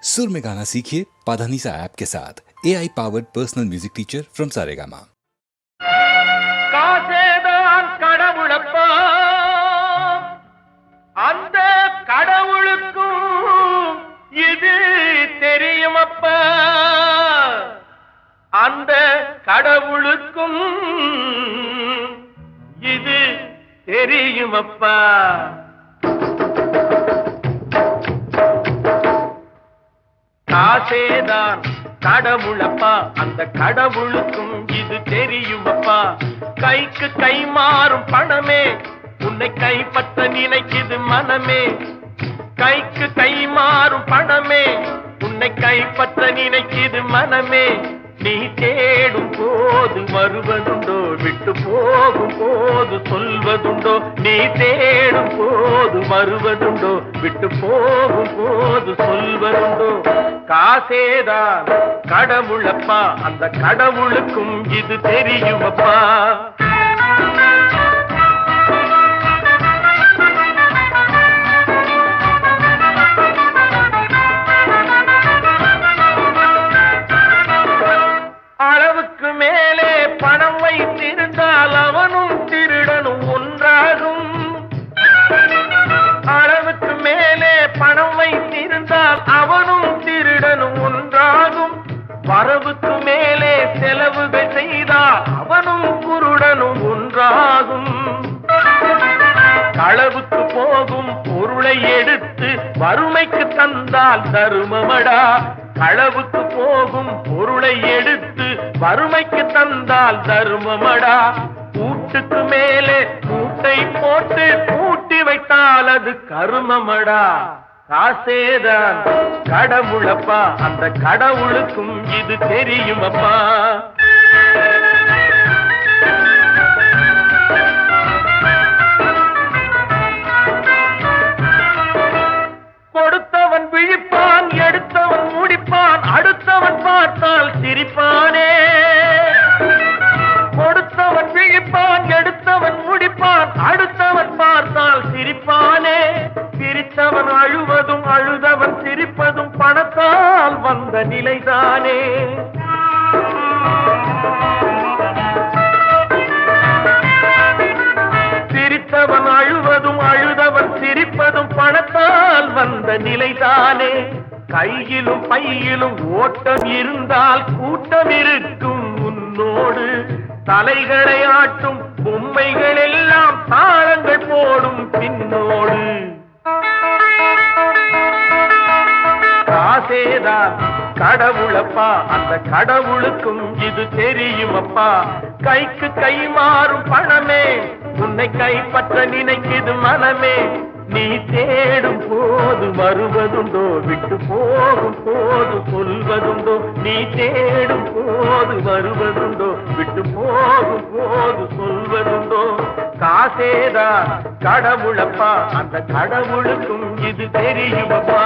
सुर में गाना सीखिए पाधानीसा ऐप के साथ AI powered personal music teacher from Saregama. காசேதான் கடவுளப்பா, அந்த கடவுளுக்கும் இது தெரியுமப்பா, அந்த கடவுளுக்கும் இது தெரியுமப்பா. காசேதான் கடவுளப்பா, அந்த கடவுளுக்கும் இது தெரியுமப்பா. கைக்கு கை மாறும் பணமே உன்னை கைப்பற்ற நினைக்குது மனமே. கைக்கு கை மாறும் பணமே உன்னை கைப்பற்ற நினைக்குது மனமே. நீ தேடும் போது வருவதுண்டோ, விட்டு போகும் போது சொல்வதுண்டோ. நீ தேடும் போது வருவதுண்டோ, விட்டு போகும் போது சொல்வதுண்டோ. காசேதான் கடவுளப்பா, அந்த கடவுளுக்கும் இது தெரியுமப்பா. அளவுக்கு மேலே பணம் வைத்திருந்தால் அவனும் திருடனும் ஒன்றாகும். அளவுக்கு மேலே பணம் வைத்திருந்தால் அவனும் திருடனும் ஒன்றாகும். வரவுக்கு மேலே செலவுகள் செய்தால் அவனும் குருடனும் ஒன்றாகும். களவுக்கு போகும் பொருளை எடுத்து வறுமைக்கு தந்தால் தருமமடா. களவுக்கு போகும் பொருளை எடுத்து வறுமைக்கு தந்தால் தருமமடா. கூட்டுக்கு மேலே கூட்டை போட்டு கூட்டி வைத்தால் அது கருமமடா. காசேதான் கடவுளப்பா, அந்த கடவுளுக்கும் இது தெரியுமப்பா. கொடுத்தவன் விழிப்பான், எடுத்தவன் முடிப்பான், அடுத்தவன் பார்த்தால் சிரிப்பானே. கொடுத்தவன் விழிப்பான், எடுத்தவன் முடிப்பான், அடுத்தவன் பார்த்தால் சிரிப்பானே. சிரித்தவன் அழுவதும் அழுதவன் சிரிப்பதும் பணத்தால் வந்த நிலைதானே. சிரித்தவன் அழுவதும் அழுதவன் சிரிப்பதும் பணத்தால் வந்த நிலைதானே. கையிலும் பையிலும் ஓட்டம் இருந்தால் கூட்டம் இருக்கும் உன்னோடு. தலைகளை ஆட்டும் பொம்மைகள் எல்லாம் தாளங்கள் போடும் பின்னோடு. காசேதான் கடவுளப்பா, அந்த கடவுளுக்கும் இது தெரியுமப்பா. கைக்கு கை மாறும் பணமே உன்னை கைப்பற்ற நினைக்குது மனமே. நீ தேடும் போது வருவதுண்டோ, விட்டு போகும் போது சொல்வதுண்டோ. நீ தேடும் போது வருவதுண்டோ, விட்டு போகும் போது சொல்வதுண்டோ. காசேதான் கடவுளப்பா, அந்த கடவுளுக்கும் இது தெரியுமப்பா.